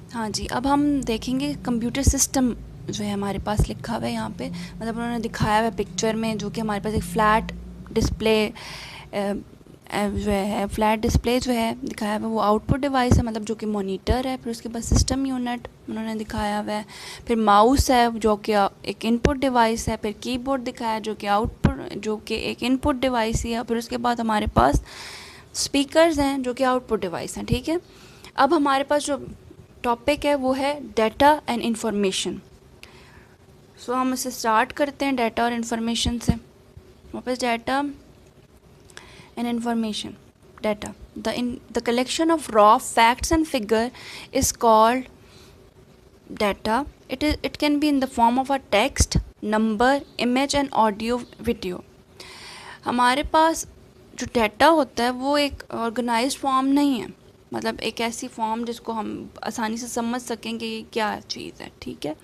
हाँ जी, अब हम देखेंगे कंप्यूटर सिस्टम जो है हमारे पास लिखा हुआ है यहाँ पे, मतलब उन्होंने दिखाया हुआ है पिक्चर में, जो कि हमारे पास एक फ्लैट डिस्प्ले जो है फ्लैट डिस्प्ले जो है दिखाया हुआ है, वो आउटपुट डिवाइस है, मतलब जो कि मॉनिटर है। फिर उसके बाद सिस्टम यूनिट उन्होंने दिखाया हुआ है, फिर माउस है जो कि एक इनपुट डिवाइस है, फिर कीबोर्ड दिखाया है जो कि आउटपुट, जो कि एक इनपुट डिवाइस ही है। फिर उसके बाद हमारे पास स्पीकर्स हैं जो कि आउटपुट डिवाइस हैं, ठीक है। अब हमारे पास जो टॉपिक है वो है डाटा एंड इंफॉर्मेशन। सो हम इसे स्टार्ट करते हैं डाटा और इंफॉर्मेशन से। वापस data and information. Data, the collection of raw facts and figure is called data. It can be in the form of a text, number, image and audio, video. हमारे पास जो data होता है वो एक organised form नहीं है, मतलब एक ऐसी फॉर्म जिसको हम आसानी से समझ सकें कि ये क्या चीज़ है, ठीक है।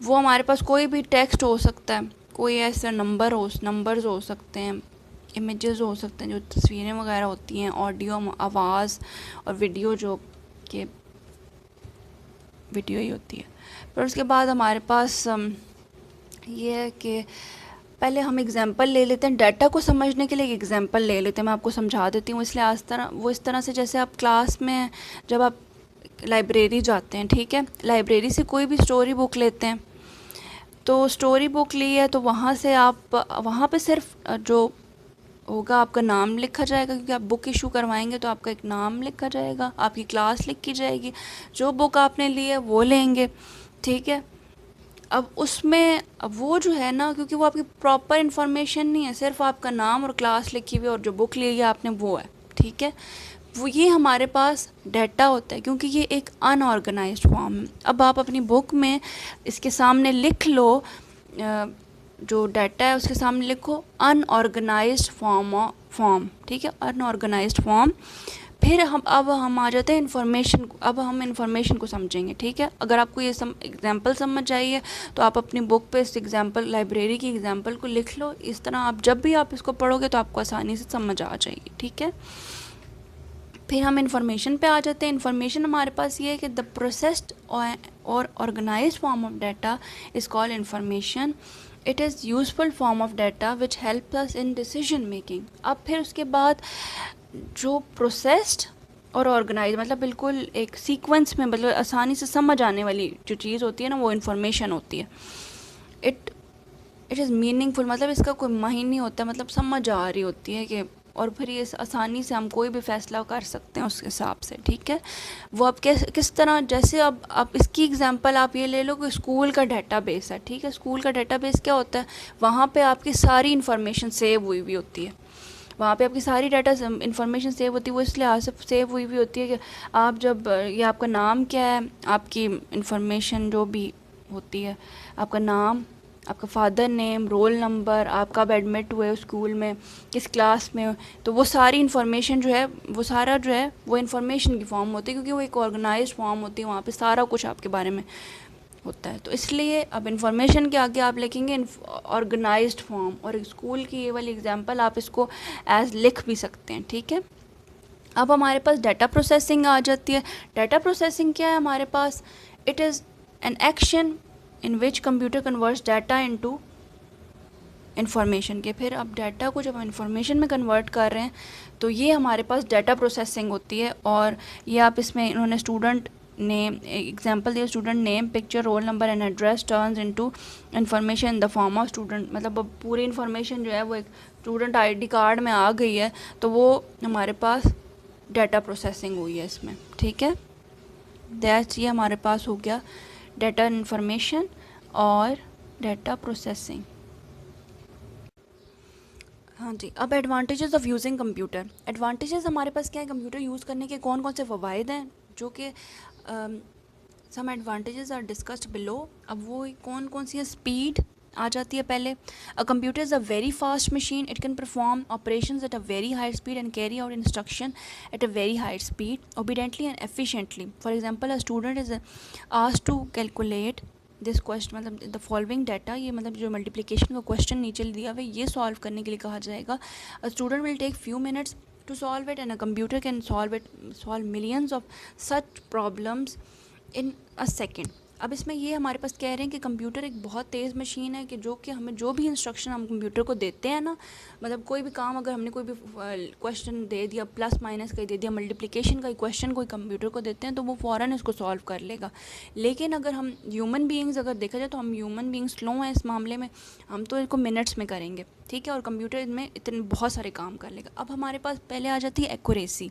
वो हमारे पास कोई भी टेक्स्ट हो सकता है, कोई ऐसा नंबर्स हो सकते हैं, इमेजेस हो सकते हैं जो तस्वीरें वगैरह होती हैं, ऑडियो आवाज़, और वीडियो जो कि वीडियो ही होती है। फिर उसके बाद हमारे पास ये है कि पहले हम एग्जांपल ले लेते हैं, डाटा को समझने के लिए एक एग्जांपल ले लेते हैं। मैं आपको समझा देती हूँ, इसलिए इस तरह से जैसे आप क्लास में जब आप लाइब्रेरी जाते हैं, ठीक है, लाइब्रेरी से कोई भी स्टोरी बुक लेते हैं, तो स्टोरी बुक ली है तो वहाँ से आप वहाँ पे सिर्फ जो होगा आपका नाम लिखा जाएगा, क्योंकि आप बुक इशू करवाएंगे तो आपका एक नाम लिखा जाएगा, आपकी क्लास लिखी जाएगी, जो बुक आपने ली है वो लेंगे, ठीक है। अब उसमें अब वो जो है ना, क्योंकि वो आपकी प्रॉपर इन्फॉर्मेशन नहीं है, सिर्फ आपका नाम और क्लास लिखी हुई और जो बुक ली है आपने वो है, ठीक है। वो ये हमारे पास डाटा होता है, क्योंकि ये एक अनऑर्गेनाइज्ड फॉर्म है। अब आप अपनी बुक में इसके सामने लिख लो, जो डाटा है उसके सामने लिखो अनऑर्गेनाइज्ड फॉर्म, ठीक है, अनऑर्गेनाइज्ड फॉर्म। फिर अब हम आ जाते हैं इन्फॉर्मेशन को। अब हम इन्फॉर्मेशन को समझेंगे, ठीक है। अगर आपको ये एग्जांपल समझ आइए तो आप अपनी बुक पे इस एग्जांपल, लाइब्रेरी की एग्जांपल को लिख लो। इस तरह आप जब भी आप इसको पढ़ोगे तो आपको आसानी से समझ आ जाएगी, ठीक है। फिर हम इन्फॉर्मेशन पे आ जाते हैं। इन्फॉर्मेशन हमारे पास ये है कि द प्रोसेस्ड और organised form of data is called information. It is useful form of data which help us in decision making. अब फिर उसके बाद जो प्रोसेस्ड और ऑर्गेनाइज, मतलब बिल्कुल एक सीक्वेंस में, मतलब आसानी से समझ आने वाली जो चीज़ होती है ना, वो इन्फॉर्मेशन होती है. इट इट इज़ मीनिंगफुल, मतलब इसका कोई मायने नहीं होता, मतलब समझ आ रही होती है कि, और फिर ये आसानी से हम कोई भी फ़ैसला कर सकते हैं उसके हिसाब से, ठीक है। वो अब किस तरह, जैसे अब आप इसकी एग्जांपल आप ये ले लो कि स्कूल का डेटाबेस है, ठीक है। स्कूल का डेटाबेस क्या होता है, वहाँ पे आपकी सारी इन्फॉर्मेशन सेव हुई हुई होती है, वहाँ पे आपकी सारी डाटा इन्फॉर्मेशन सेव होती है। वो इसलिए आज से सेव हुई हुई होती है कि आप जब ये आपका नाम क्या है, आपकी इन्फॉर्मेशन जो भी होती है, आपका नाम, आपका फादर नेम, रोल नंबर, आप कब एडमिट हुए स्कूल में, किस क्लास में, तो वो सारी इन्फॉर्मेशन जो है, वो सारा जो है वो इन्फॉर्मेशन की फॉर्म होती है, क्योंकि वो एक ऑर्गेनाइज्ड फॉर्म होती है, वहाँ पे सारा कुछ आपके बारे में होता है। तो इसलिए अब इन्फॉर्मेशन के आगे आप लिखेंगे ऑर्गेनाइज्ड फॉर्म, और स्कूल की ये वाली एग्जांपल आप इसको एज लिख भी सकते हैं, ठीक है। अब हमारे पास डाटा प्रोसेसिंग आ जाती है। डाटा प्रोसेसिंग क्या है हमारे पास, it is an action in which computer converts data into information के। फिर अब डाटा को जब हम इन्फॉर्मेशन में कन्वर्ट कर रहे हैं तो ये हमारे पास डाटा प्रोसेसिंग होती है। और ये आप इसमें इन्होंने स्टूडेंट नेम एग्जांपल दिया, student name, picture, roll number and address turns into information in the form of student, मतलब अब पूरी इन्फॉर्मेशन जो है वो एक स्टूडेंट आईडी कार्ड में आ गई है, तो वो हमारे पास डाटा प्रोसेसिंग हुई है इसमें, ठीक है। दैट्स ये हमारे पास हो गया डाटा इन्फॉर्मेशन और डाटा प्रोसेसिंग। हाँ जी, अब advantages of using computer. Advantages हमारे पास क्या है, कंप्यूटर यूज़ करने के कौन कौन से फ़वाइद हैं, जो कि some advantages are discussed below. अब वो कौन कौन सी है, स्पीड आ जाती है पहले। A computer is a very fast machine, it can perform operations at a very high speed and carry out instruction at a very high speed obediently and efficiently. For example, a student is asked to calculate this question, मतलब the following data, ये मतलब जो multiplication का question नीचे दिया हुआ है ये सॉल्व करने के लिए कहा जाएगा. A student will take few minutes to solve it and a computer can solve millions of such problems in a second. अब इसमें ये हमारे पास कह रहे हैं कि कंप्यूटर एक बहुत तेज़ मशीन है कि जो कि हमें जो भी इंस्ट्रक्शन हम कंप्यूटर को देते हैं ना, मतलब कोई भी काम अगर हमने कोई भी क्वेश्चन दे दिया, प्लस माइनस का ही दे दिया, मल्टीप्लिकेशन का ही क्वेश्चन कोई कंप्यूटर को देते हैं तो वो फ़ौरन इसको सॉल्व कर लेगा। लेकिन अगर हम ह्यूमन बीइंग्स अगर देखा जाए तो हम ह्यूमन बीइंग्स स्लो हैं इस मामले में, हम तो इसको मिनट्स में करेंगे, ठीक है, और कंप्यूटर में इतने बहुत सारे काम कर लेगा। अब हमारे पास पहले आ जाती है accuracy.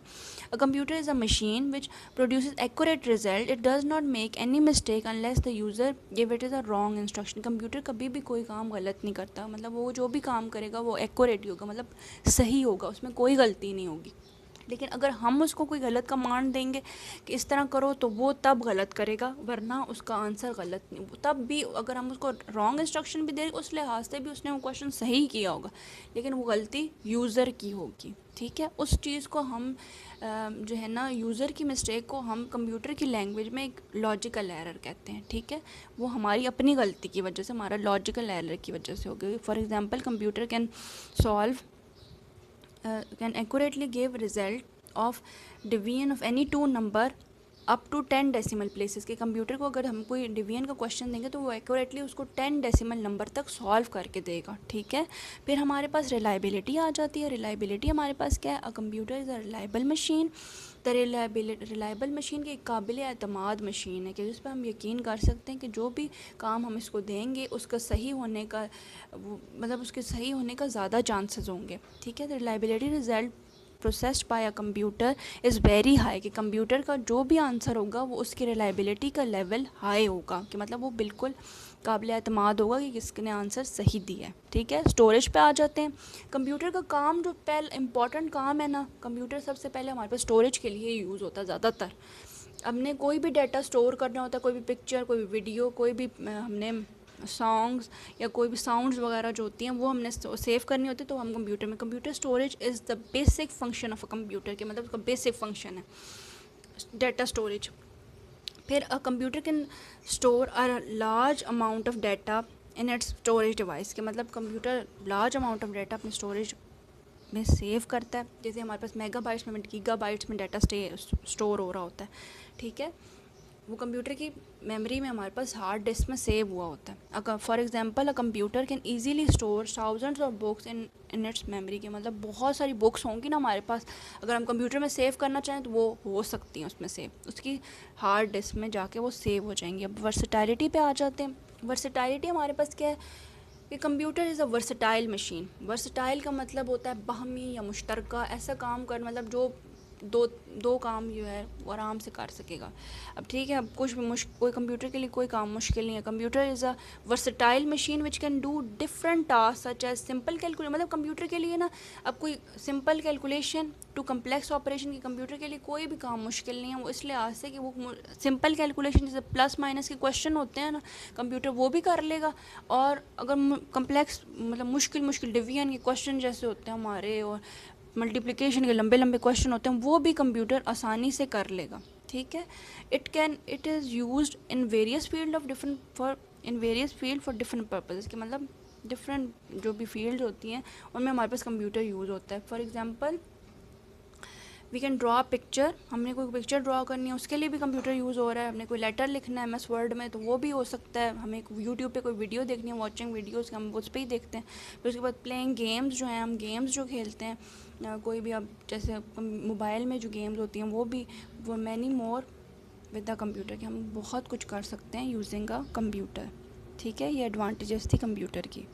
A computer is a machine which produces accurate result, it does not make any mistake unless the user give it is a wrong instruction. Computer कभी भी कोई काम गलत नहीं करता, मतलब वो जो भी काम करेगा वो एक्यूरेट ही होगा, मतलब सही होगा, उसमें कोई गलती नहीं होगी। लेकिन अगर हम उसको कोई गलत कमांड देंगे कि इस तरह करो तो वो तब गलत करेगा, वरना उसका आंसर गलत नहीं। तब भी अगर हम उसको रॉन्ग इंस्ट्रक्शन भी दें उस लिहाज से भी उसने वो क्वेश्चन सही किया होगा, लेकिन वो गलती यूज़र की होगी, ठीक है। उस चीज़ को हम जो है ना, यूज़र की मिस्टेक को हम कंप्यूटर की लैंग्वेज में एक लॉजिकल एरर कहते हैं, ठीक है। वो हमारी अपनी गलती की वजह से, हमारा लॉजिकल एरर की वजह से हो गई। For example computer can solve can accurately give result of division of any two number up to 10 decimal places के। कंप्यूटर को अगर हम कोई डिवीजन का क्वेश्चन देंगे तो वो एक्यूरेटली उसको 10 डेसिमल नंबर तक सॉल्व करके देगा, ठीक है। फिर हमारे पास रिलायबिलिटी आ जाती है। रिलायबिलिटी हमारे पास क्या है? अ computer is a reliable machine. तो रिलायबल मशीन की एक काबिल एतमाद मशीन है कि जिस पर हम यकीन कर सकते हैं कि जो भी काम हम इसको देंगे उसका सही होने का मतलब उसके सही होने का ज़्यादा चांसेस होंगे, ठीक है। तो reliability result processed bye a computer is very high, कि कंप्यूटर का जो भी आंसर होगा वो उसकी रिलायबिलिटी का लेवल हाई होगा, कि मतलब वो बिल्कुल काबिल एतमाद होगा कि किसने आंसर सही दिया है, ठीक है। स्टोरेज पे आ जाते हैं। कंप्यूटर का काम जो पहले इम्पॉर्टेंट काम है ना, कंप्यूटर सबसे पहले हमारे पास स्टोरेज के लिए यूज़ होता है ज़्यादातर। हमने कोई भी डाटा स्टोर करना होता है, कोई भी पिक्चर, कोई भी वीडियो, कोई भी हमने सॉन्ग्स या कोई भी साउंड्स वगैरह जो होती हैं वो हमने सेव करनी होती है, तो हम कंप्यूटर में, computer storage is the basic function of a computer, के मतलब उसका बेसिक फंक्शन है डाटा स्टोरेज। फिर अ computer can store a large amount of data in its storage device, के मतलब computer large amount of data अपने storage में save करता है। जैसे हमारे पास मेगाबाइट्स में, गीगाबाइट्स में डाटा स्टोर हो रहा होता है, ठीक है। वो कंप्यूटर की मेमोरी में हमारे पास हार्ड डिस्क में सेव हुआ होता है। अगर for example a computer can easily store thousands of books in its memory, के मतलब बहुत सारी बुक्स होंगी ना हमारे पास, अगर हम कंप्यूटर में सेव करना चाहें तो वो हो सकती हैं उसमें सेव, उसकी हार्ड डिस्क में जाके वो सेव हो जाएंगी। अब वर्सेटाइलिटी पे आ जाते हैं। वर्सेटाइलिटी हमारे पास क्या है कि computer is a versatile machine. Versatile का मतलब होता है बाहमी या मुश्तरका, ऐसा काम कर, मतलब जो दो दो काम जो है वो आराम से कर सकेगा। अब ठीक है, अब कुछ भी कोई कंप्यूटर के लिए कोई काम मुश्किल नहीं है। Computer is a versatile machine which can do different task such as simple calculation, मतलब कंप्यूटर के लिए ना अब कोई simple calculation to complex operation की, कंप्यूटर के लिए कोई भी काम मुश्किल नहीं है। वो इसलिए आज से कि वो सिंपल कैलकुलेशन जैसे प्लस माइनस के क्वेश्चन होते हैं ना, कंप्यूटर वो भी कर लेगा। और अगर कम्प्लेक्स मतलब मुश्किल डिवीजन के क्वेश्चन जैसे होते हैं हमारे, और मल्टीप्लिकेशन के लंबे लंबे क्वेश्चन होते हैं, वो भी कंप्यूटर आसानी से कर लेगा, ठीक है। It is used in various field of different for in various field for different purposes, के मतलब डिफरेंट जो भी फील्ड होती हैं उनमें हमारे पास कंप्यूटर यूज़ होता है। For example we can draw picture, हमने कोई पिक्चर ड्रॉ करनी है उसके लिए भी कंप्यूटर यूज़ हो रहा है। हमने कोई लेटर लिखना है MS वर्ड में तो वो भी हो सकता है। हमें यूट्यूब पे कोई वीडियो देखनी है, वॉचिंग वीडियोज़, हम उस पर ही देखते हैं। फिर उसके बाद प्लेइंग गेम्स जो हैं, हम गेम्स जो खेलते हैं कोई भी, अब जैसे मोबाइल में जो गेम्स होती हैं वो many more with the computer, कि हम बहुत कुछ कर सकते हैं यूजिंग अ कंप्यूटर, ठीक है। ये एडवांटेजेस थी कंप्यूटर की।